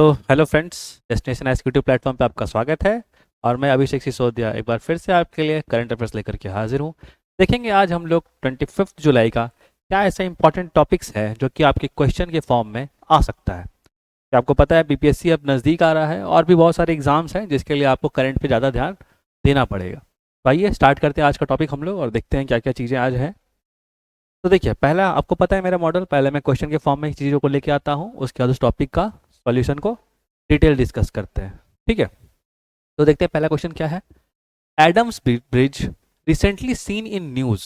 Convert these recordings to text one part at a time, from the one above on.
तो hello friends, destination executive platform पे आपका स्वागत है। और मैं अभिषेक सिसोदिया एक बार फिर से आपके लिए करंट अफेयर्स लेकर के हाजिर हूँ। देखेंगे आज हम लोग 25 जुलाई का क्या ऐसा इंपॉर्टेंट टॉपिक्स है जो कि आपके क्वेश्चन के फॉर्म में आ सकता है। क्या आपको पता है बीपीएससी अब नज़दीक आ रहा है और भी बहुत सारे एग्जाम्स हैं जिसके लिए आपको करंट पे ज़्यादा ध्यान देना पड़ेगा। तो आइए स्टार्ट करते हैं आज का टॉपिक हम लोग और देखते हैं क्या क्या चीज़ें आज हैं। तो देखिए, पहला आपको पता है मेरा मॉडल, पहले मैं क्वेश्चन के फॉर्म में चीज़ों को लेके आता हूँ, उसके बाद उस टॉपिक का सॉल्यूशन को डिटेल डिस्कस करते हैं। ठीक है, तो देखते हैं पहला क्वेश्चन क्या है। Adam's Bridge recently seen in news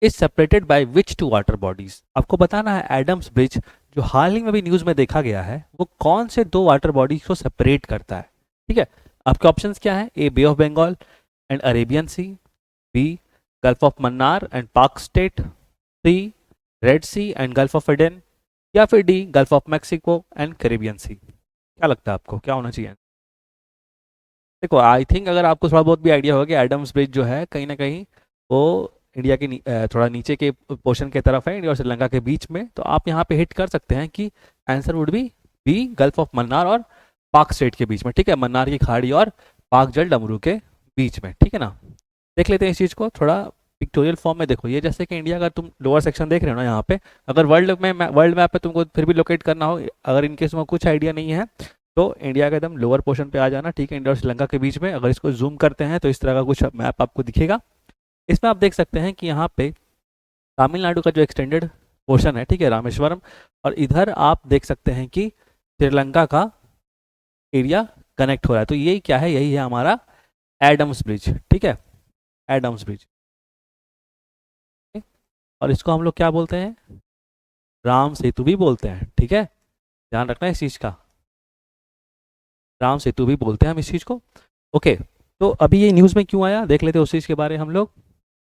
is separated by which two water bodies. आपको बताना है एडम्स ब्रिज जो हाल ही में भी न्यूज में देखा गया है वो कौन से दो वाटर बॉडीज को सेपरेट करता है। ठीक है, आपके ऑप्शंस क्या है। A Bay of Bengal and Arabian Sea, B Gulf of Mannar and Palk Strait, C Red Sea and Gulf of Aden, या फिर D Gulf of Mexico and Caribbean Sea. क्या लगता है आपको क्या होना चाहिए। देखो, आई थिंक अगर आपको थोड़ा बहुत भी आइडिया होगा कि एडम्स ब्रिज जो है कहीं ना कहीं वो इंडिया के थोड़ा नीचे के पोर्शन की तरफ है, इंडिया और श्रीलंका के बीच में, तो आप यहाँ पे हिट कर सकते हैं कि answer would be Gulf of Mannar और पाक स्टेट के बीच में। ठीक है, मन्नार की खाड़ी और पाक जल डमरू के बीच में। ठीक है ना, देख लेते हैं इस चीज़ को थोड़ा पिक्टोरियल फॉर्म में। देखो, ये जैसे कि इंडिया का तुम लोअर सेक्शन देख रहे हो ना, यहाँ पे अगर वर्ल्ड मैप पे तुमको फिर भी लोकेट करना हो, अगर इनकेस में कुछ आइडिया नहीं है तो इंडिया का एकदम लोअर पोर्शन पे आ जाना। ठीक है, इंडिया और श्रीलंका के बीच में अगर इसको जूम करते हैं तो इस तरह का कुछ मैप आपको दिखेगा। इसमें आप देख सकते हैं कि यहाँ पे तमिलनाडु का जो एक्सटेंडेड पोर्शन है, ठीक है, रामेश्वरम, और इधर आप देख सकते हैं कि श्रीलंका का एरिया कनेक्ट हो रहा है। तो यही क्या है, यही है हमारा एडम्स ब्रिज। ठीक है, एडम्स ब्रिज, और इसको हम लोग क्या बोलते हैं, राम सेतु भी बोलते हैं। ठीक है, ध्यान रखना इस चीज़ का, राम सेतु भी बोलते हैं हम इस चीज़ को। ओके, तो अभी ये न्यूज़ में क्यों आया देख लेते हैं उस चीज़ के बारे में हम लोग।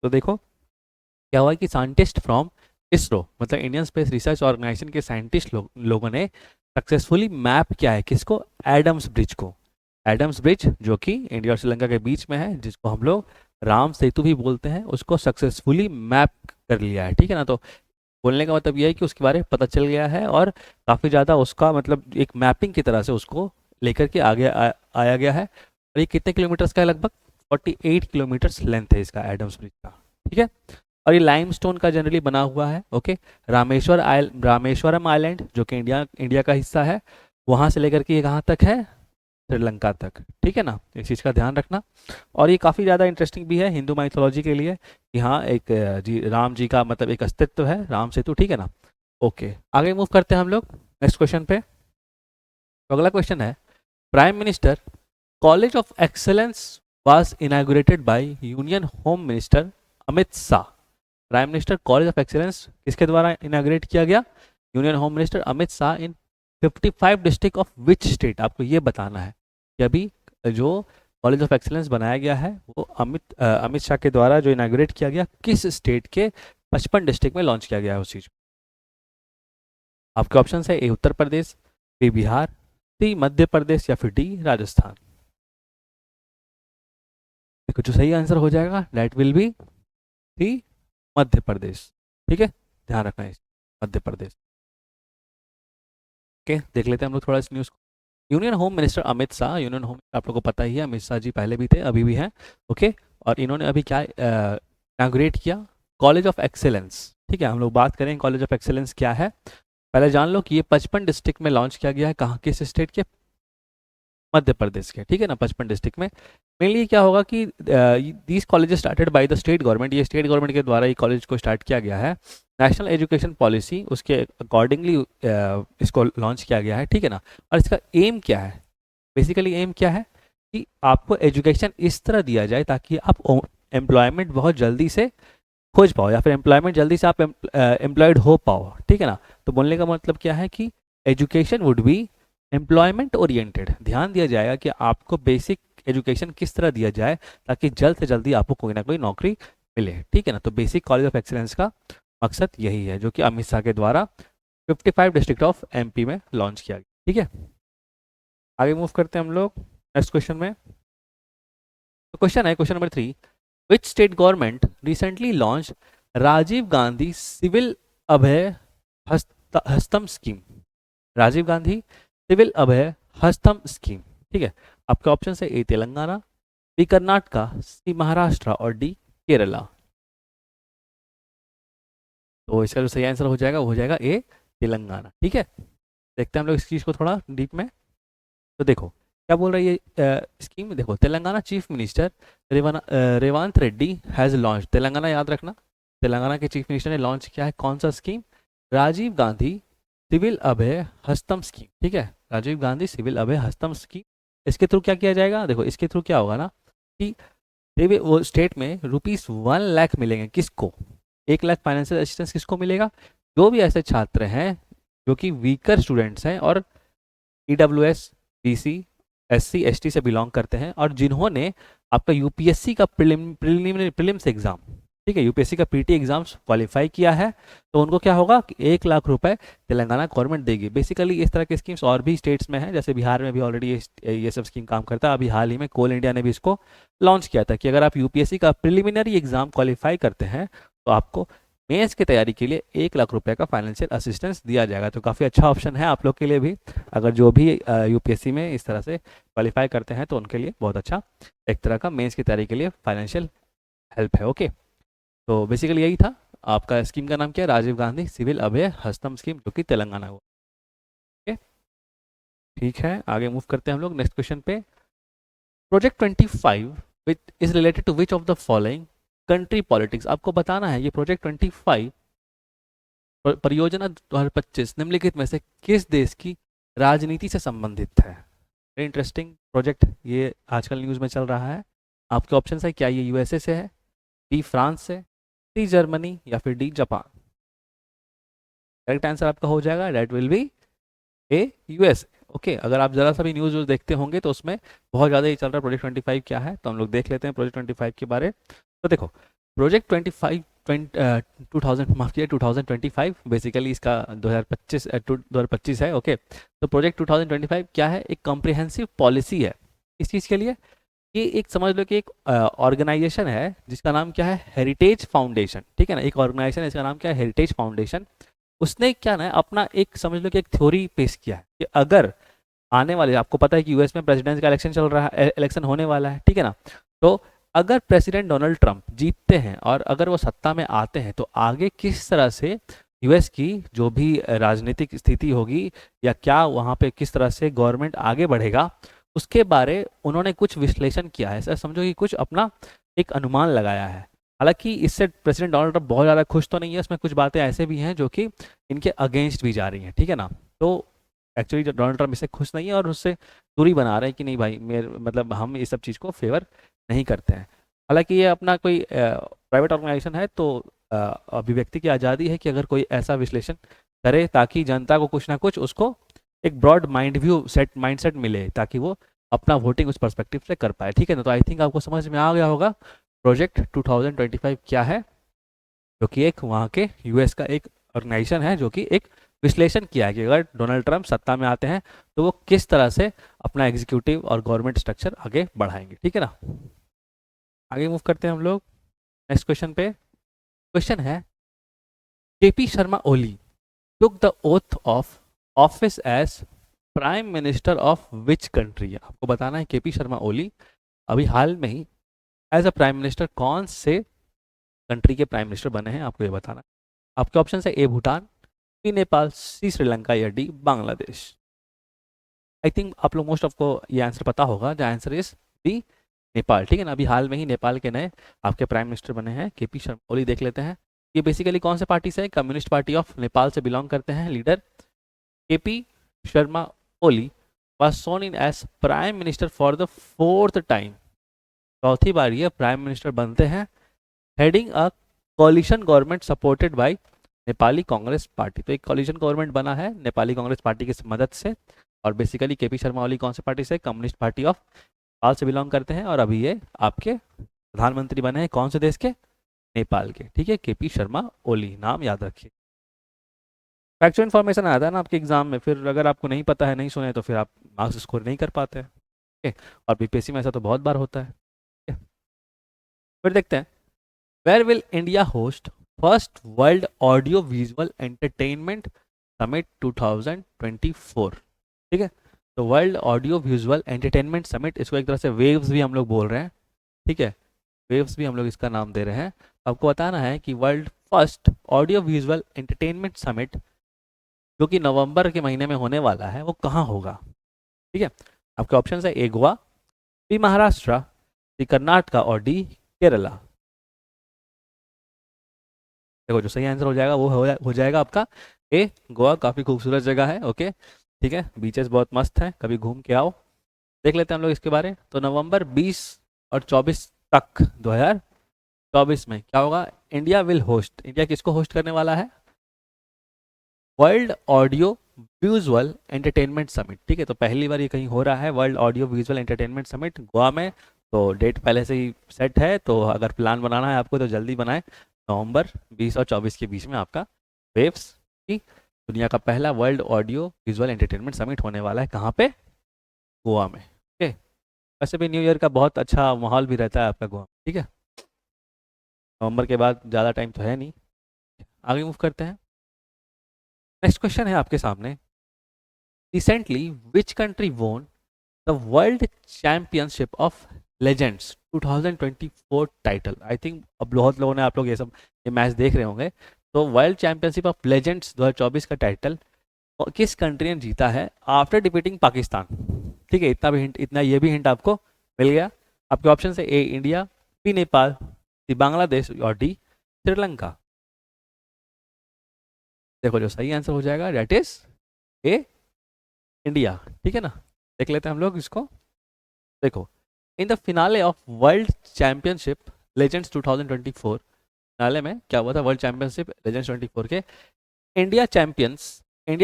तो देखो क्या हुआ कि साइंटिस्ट फ्रॉम इसरो, मतलब इंडियन स्पेस रिसर्च ऑर्गेनाइजेशन के साइंटिस्ट लोगों ने सक्सेसफुली मैप किया है किसको, एडम्स ब्रिज को। एडम्स ब्रिज जो कि इंडिया और श्रीलंका के बीच में है, जिसको हम लोग राम सेतु भी बोलते हैं, उसको सक्सेसफुली मैप कर लिया है। ठीक है ना, तो बोलने का मतलब यह है कि उसके बारे में पता चल गया है और काफ़ी ज़्यादा उसका मतलब एक मैपिंग की तरह से उसको लेकर के आगे आया गया है। और ये कितने किलोमीटर्स का है, लगभग 48 किलोमीटर्स लेंथ है इसका, एडम्स ब्रिज का। ठीक है, और ये लाइमस्टोन का जनरली बना हुआ है। ओके, रामेश्वरम आइलैंड जो कि इंडिया का हिस्सा है, वहाँ से लेकर के ये कहाँ तक है, श्रीलंका तक। ठीक है ना, इस चीज़ का ध्यान रखना। और ये काफ़ी ज़्यादा इंटरेस्टिंग भी है हिंदू माइथोलॉजी के लिए कि हाँ एक जी राम जी का मतलब एक अस्तित्व है, राम सेतु। ठीक है ना। ओके, आगे मूव करते हैं हम लोग नेक्स्ट क्वेश्चन पे। तो अगला क्वेश्चन है, prime minister college of excellence was inaugurated by union home minister Amit Shah. Prime minister college of excellence किसके द्वारा इनॉग्रेट किया गया, union home minister Amit Shah in 55 district of which state. आपको ये बताना है कि अभी जो कॉलेज ऑफ एक्सीलेंस बनाया गया है वो अमित शाह के द्वारा जो इनाग्रेट किया गया, किस स्टेट के 55 डिस्ट्रिक्ट में लॉन्च किया गया है उस चीज़। आपके ऑप्शन है, ए उत्तर प्रदेश, बी बिहार, सी मध्य प्रदेश, या फिर डी राजस्थान। देखो, जो सही आंसर हो जाएगा that will B C Madhya Pradesh. ठीक है, ध्यान रखना है मध्य प्रदेश। ओके, देख लेते हैं हम लोग थोड़ा इस न्यूज़ को। Union home minister Amit Shah, union home आप लोगों को पता ही है, अमित शाह जी पहले भी थे अभी भी हैं। ओके, और इन्होंने अभी क्या इनाग्रेट किया, कॉलेज ऑफ एक्सेलेंस। ठीक है, हम लोग बात करें कॉलेज ऑफ एक्सेलेंस क्या है। पहले जान लो कि ये 55 डिस्ट्रिक्ट में लॉन्च किया गया है, कहाँ किस स्टेट के, मध्य प्रदेश के। ठीक है ना, 55 डिस्ट्रिक्ट में। मेनली क्या होगा कि these colleges started by the state government, ये स्टेट गवर्नमेंट के द्वारा ये कॉलेज को स्टार्ट किया गया है। नेशनल एजुकेशन पॉलिसी उसके अकॉर्डिंगली इसको लॉन्च किया गया है। ठीक है ना, और इसका एम क्या है, बेसिकली एम क्या है कि आपको एजुकेशन इस तरह दिया जाए ताकि आप एम्प्लॉयमेंट बहुत जल्दी से खोज पाओ, या फिर एम्प्लॉयमेंट जल्दी से आप एम्प्लॉयड हो पाओ। ठीक है ना, तो बोलने का मतलब क्या है कि education would be employment oriented. ध्यान दिया जाएगा कि आपको बेसिक एजुकेशन किस तरह दिया जाए ताकि जल्द से जल्दी आपको कोई ना कोई नौकरी मिले। ठीक है ना, तो बेसिक कॉलेज ऑफ एक्सीलेंस का मकसद यही है जो कि अमित शाह के द्वारा 55 डिस्ट्रिक्ट ऑफ एमपी में लॉन्च किया गया। ठीक है, आगे मूव करते हैं हम लोग नेक्स्ट क्वेश्चन में। तो क्वेश्चन है question number 3, which state government recently launch Rajiv Gandhi civil Abhaya Hastham scheme. Rajiv Gandhi civil Abhaya Hastham scheme. ठीक है, आपके ऑप्शन है A Telangana, B Karnataka, C Maharashtra और डी केरला। तो इसका जो सही आंसर हो जाएगा वो हो जाएगा ए तेलंगाना। ठीक है, देखते हैं हम लोग इस चीज़ को थोड़ा डीप में। तो देखो क्या बोल रही है स्कीम, देखो Telangana chief minister Revanth Reddy has launch, Telangana याद रखना, तेलंगाना के चीफ मिनिस्टर ने लॉन्च किया है कौन सा scheme, Rajiv Gandhi civil Abhaya Hastham scheme. ठीक है, राजीव गांधी सिविल अभय हस्तम स्कीम। इसके थ्रू क्या किया जाएगा, देखो इसके थ्रू क्या होगा ना कि वो स्टेट में ₹1 लाख मिलेंगे, किसको, 1 लाख फाइनेंशियल असिस्टेंस किसको मिलेगा, जो भी ऐसे छात्र हैं जो कि वीकर स्टूडेंट्स हैं और EWS BC SC ST से बिलोंग करते हैं और जिन्होंने आपका यूपीएससी का प्रीलिम्स एग्जाम, ठीक है, यूपीएससी का पीटी एग्जाम्स क्वालिफाई किया है, तो उनको क्या होगा कि 1 लाख रुपए तेलंगाना गवर्नमेंट देगी। बेसिकली इस तरह की स्कीम्स और भी स्टेट्स में हैं, जैसे बिहार में भी ऑलरेडी ये सब स्कीम काम करता है। अभी हाल ही में कोल इंडिया ने भी इसको लॉन्च किया था कि अगर आप यूपीएससी का प्रिलिमिनरी एग्जाम क्वालिफाई करते हैं तो आपको मेंस की तैयारी के लिए 1 लाख रुपए का फाइनेंशियल असिस्टेंस दिया जाएगा। तो काफ़ी अच्छा ऑप्शन है आप लोग के लिए भी, अगर जो भी यूपीएससी में इस तरह से क्वालिफाई करते हैं तो उनके लिए बहुत अच्छा एक तरह का मेंस की तैयारी के लिए फाइनेंशियल हेल्प है। ओके, तो बेसिकली यही था। आपका स्कीम का नाम क्या है, राजीव गांधी सिविल अभय हस्तम स्कीम, जो कि तेलंगाना हुआ। ओके, ठीक है, आगे मूव करते हैं हम लोग नेक्स्ट क्वेश्चन पे। Project 25 which is related to which of the following country politics, आपको बताना है ये प्रोजेक्ट 25 परियोजना 2025 निम्नलिखित में से किस देश की राजनीति से संबंधित है। वेरी इंटरेस्टिंग प्रोजेक्ट, ये आजकल न्यूज़ में चल रहा है। आपके ऑप्शन है, क्या ये यूएसए से है, बी फ्रांस से, सी जर्मनी या फिर डी जापान। करेक्ट आंसर आपका हो जाएगा that will be a US. Okay, अगर आप जरा सा भी न्यूज़ देखते होंगे तो उसमें बहुत ज़्यादा ये चल रहा है प्रोजेक्ट 25 क्या है, तो हम लोग देख लेते हैं प्रोजेक्ट 25 के बारे। तो देखो प्रोजेक्ट 25 2000 माफ किया 2025 बेसिकली इसका 2025 है। ओके, तो प्रोजेक्ट 2025 क्या है, एक कॉम्प्रिहेंसिव पॉलिसी है। इस चीज़ के लिए ये एक समझ लो कि एक ऑर्गेनाइजेशन है जिसका नाम क्या है, हेरिटेज फाउंडेशन। ठीक है ना, एक ऑर्गेनाइजेशन है इसका नाम क्या है, हेरिटेज फाउंडेशन। उसने क्या ना अपना एक समझ लो कि एक थ्योरी पेश किया है कि अगर आने वाले, आपको पता है कि यूएस में प्रेसिडेंट का इलेक्शन चल रहा है, इलेक्शन होने वाला है, ठीक है ना, तो अगर प्रेसिडेंट डोनाल्ड ट्रंप जीतते हैं और अगर वो सत्ता में आते हैं तो आगे किस तरह से यूएस की जो भी राजनीतिक स्थिति होगी या क्या वहाँ पे किस तरह से गवर्नमेंट आगे बढ़ेगा, उसके बारे उन्होंने कुछ विश्लेषण किया है। सर समझो कि कुछ अपना एक अनुमान लगाया है। हालांकि इससे प्रेसिडेंट डोनाल्ड ट्रंप बहुत ज़्यादा खुश तो नहीं है, उसमें कुछ बातें ऐसे भी हैं जो कि इनके अगेंस्ट भी जा रही हैं, ठीक है ना। तो एक्चुअली जो डोनाल्ड ट्रंप इससे खुश नहीं है और उससे दूरी बना रहे हैं कि नहीं भाई मेरे मतलब हम इस सब चीज़ को फेवर नहीं करते हैं। हालांकि ये अपना कोई प्राइवेट ऑर्गेनाइजेशन है, तो अभिव्यक्ति की आज़ादी है कि अगर कोई ऐसा विश्लेषण करे ताकि जनता को कुछ ना कुछ उसको एक ब्रॉड माइंडसेट मिले ताकि वो अपना वोटिंग उस पर्सपेक्टिव से कर पाए। ठीक है ना, तो आई थिंक आपको समझ में आ गया होगा प्रोजेक्ट 2025 क्या है, जो कि एक वहाँ के यूएस का एक ऑर्गेनाइजेशन है जो कि एक विश्लेषण किया है कि अगर डोनाल्ड ट्रंप सत्ता में आते हैं तो वो किस तरह से अपना एग्जीक्यूटिव और गवर्नमेंट स्ट्रक्चर आगे बढ़ाएंगे। ठीक है ना, आगे मूव करते हैं हम लोग नेक्स्ट क्वेश्चन पे। क्वेश्चन है, KP Sharma Oli took the oath of office as prime minister of which country. आपको बताना है केपी शर्मा ओली अभी हाल में ही एज अ प्राइम मिनिस्टर कौन से कंट्री के प्राइम मिनिस्टर बने हैं, आपको ये बताना है। आपके ऑप्शन है ए भूटान, बी नेपाल, सी श्रीलंका या डी बांग्लादेश। आई थिंक आप लोग मोस्ट ऑफ को ये आंसर पता होगा, the answer is D Nepal. ठीक है ना, अभी हाल में ही नेपाल के नए आपके प्राइम मिनिस्टर बने हैं केपी शर्मा ओली। देख लेते हैं ये बेसिकली कौन से पार्टी से है, कम्युनिस्ट पार्टी ऑफ नेपाल से बिलोंग करते हैं। Leader KP Sharma Oli was sworn in as prime minister for the 4th time, चौथी बार ये प्राइम मिनिस्टर बनते हैं, heading a coalition government supported by Nepali Congress party. तो एक कोलिशन गवर्नमेंट बना है नेपाली कांग्रेस पार्टी की मदद से। और बेसिकली केपी शर्मा ओली कौन से पार्टी से, कम्युनिस्ट पार्टी ऑफ नेपाल से बिलोंग करते हैं और अभी ये आपके प्रधानमंत्री बने हैं कौन से देश के, नेपाल के। ठीक है, केपी शर्मा ओली नाम याद रखिए। फैक्चुअल इन्फॉर्मेशन आता है ना आपके एग्जाम में, फिर अगर आपको नहीं पता है, नहीं सुने तो फिर आप मार्क्स स्कोर नहीं कर पाते हैं। ठीक है, और बीपीएससी में ऐसा तो बहुत बार होता है। ठीक है, फिर देखते हैं, where will India host first World Audio Visual Entertainment Summit 2024। ठीक है, तो World Audio Visual Entertainment Summit, इसको एक तरह से वेव्स भी हम लोग बोल रहे हैं, ठीक है, वेव्स भी हम लोग इसका नाम दे रहे हैं। आपको बताना है कि world first audio Visual Entertainment summit जो कि नवंबर के महीने में होने वाला है वो कहाँ होगा, ठीक है। आपके ऑप्शन है ए गोवा, बी महाराष्ट्र, सी कर्नाटका और डी केरला। देखो जो सही आंसर हो जाएगा वो हो जाएगा आपका ए गोवा। काफ़ी खूबसूरत जगह है, ओके, ठीक है, बीचेस बहुत मस्त है, कभी घूम के आओ। देख लेते हैं हम लोग इसके बारे। तो नवंबर 20 और 24 तक 2024 में क्या होगा, इंडिया विल होस्ट, इंडिया किसको होस्ट करने वाला है, world Audio Visual Entertainment summit, ठीक है। तो पहली बार ये कहीं हो रहा है, world Audio Visual Entertainment summit Goa में। तो डेट पहले से ही सेट है, तो अगर प्लान बनाना है आपको तो जल्दी बनाएं। नवंबर 20 और 24 के बीच में आपका वेव्स की दुनिया का पहला world Audio Visual Entertainment summit होने वाला है, कहाँ पे, गोवा में, ठीक है। वैसे भी न्यू ईयर का बहुत अच्छा माहौल भी रहता है आपका गोवा में, ठीक है। नवंबर के बाद ज़्यादा टाइम तो है नहीं। आगे मूव करते हैं। नेक्स्ट क्वेश्चन है आपके सामने, recently which country won the world championship of legends 2024 title. I think अब बहुत लोगों ने, आप लोग ये मैच देख रहे होंगे। तो वर्ल्ड चैंपियनशिप ऑफ लेजेंड्स 2024 का टाइटल किस कंट्री ने जीता है आफ्टर डिफीटिंग पाकिस्तान, ठीक है। इतना भी हिंट, इतना ये भी हिंट आपको मिल गया। आपके ऑप्शन है ए इंडिया, बी नेपाल, सी बांग्लादेश और डी श्रीलंका। देखो जो सही आंसर हो जाएगा डेट इज ए इंडिया, ठीक है ना। देख लेते हैं हम लोग इसको। देखो, in the finale of world championship legends 2024, finale में क्या हुआ था, वर्ल्ड चैंपियनशिप लेजेंड्स 24 के इंडिया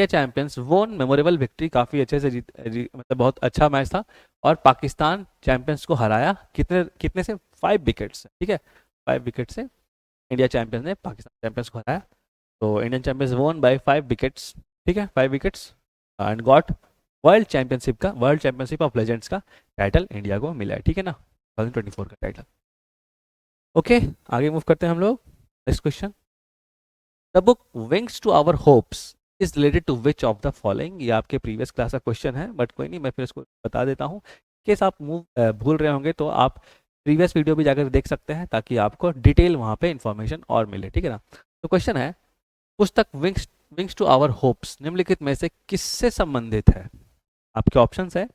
चैंपियंस वोन मेमोरेबल विक्ट्री, काफ़ी अच्छे से मतलब बहुत अच्छा मैच था। और पाकिस्तान चैंपियंस को हराया कितने कितने से, 5 विकेट से, ठीक है, 5 विकेट से इंडिया चैंपियंस ने पाकिस्तान चैंपियंस को हराया। तो इंडियन चैंपियंस वोन बाय 5 विकेट्स, ठीक है, 5 wickets and got world championship of legends का टाइटल इंडिया को मिला है, ठीक है ना, 2024 का टाइटल। ओके, आगे मूव करते हैं हम लोग। Next question, the book Wings to Our Hopes is related to which of the following. ये आपके प्रीवियस क्लास का क्वेश्चन है, बट कोई नहीं, मैं फिर इसको बता देता हूँ। केस आप भूल रहे होंगे तो आप प्रीवियस वीडियो भी जाकर देख सकते हैं, ताकि आपको डिटेल वहाँ पे इंफॉर्मेशन और मिले, ठीक है ना। तो क्वेश्चन है, पुस्तक विंग्स टू आवर होप्स निम्नलिखित में से किससे संबंधित है। आपके ऑप्शन है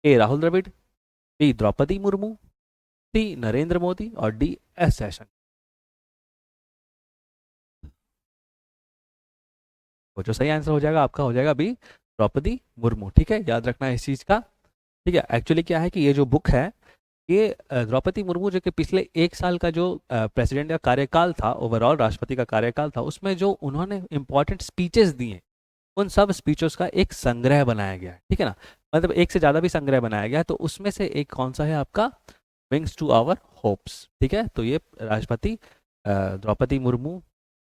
ए राहुल द्रविड़, बी द्रौपदी मुर्मू, सी नरेंद्र मोदी और डी एस जयशंकर। वो जो सही आंसर हो जाएगा आपका हो जाएगा बी द्रौपदी मुर्मू, ठीक है, याद रखना है इस चीज़ का, ठीक है। एक्चुअली क्या है कि ये जो बुक है, ये द्रौपदी मुर्मू जो कि पिछले 1 साल का जो प्रेसिडेंट का कार्यकाल था, ओवरऑल राष्ट्रपति का कार्यकाल था, उसमें जो उन्होंने इंपॉर्टेंट स्पीचेस दिए, उन सब स्पीचों का एक संग्रह बनाया गया है, ठीक है ना। मतलब एक से ज़्यादा भी संग्रह बनाया गया है। तो उसमें से एक कौन सा है आपका, विंग्स टू आवर होप्स, ठीक है। तो ये राष्ट्रपति द्रौपदी मुर्मू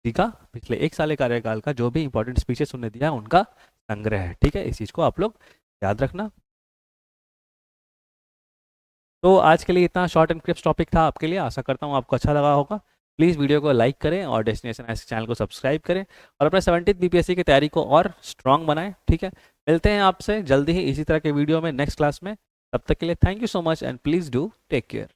जी का पिछले 1 साल के कार्यकाल का जो भी इंपॉर्टेंट स्पीचेस उन्होंने दिया है, उनका संग्रह है, ठीक है। इस चीज़ को आप लोग याद रखना। तो आज के लिए इतना शॉर्ट एंड क्रिप्स टॉपिक था आपके लिए, आशा करता हूँ आपको अच्छा लगा होगा। प्लीज़ वीडियो को लाइक करें और डेस्टिनेशन एस चैनल को सब्सक्राइब करें और अपने 70th बीपीएससी की तैयारी को और स्ट्रॉन्ग बनाएं, ठीक है। मिलते हैं आपसे जल्दी ही इसी तरह के वीडियो में नेक्स्ट क्लास में। तब तक के लिए thank you so much and please do take care.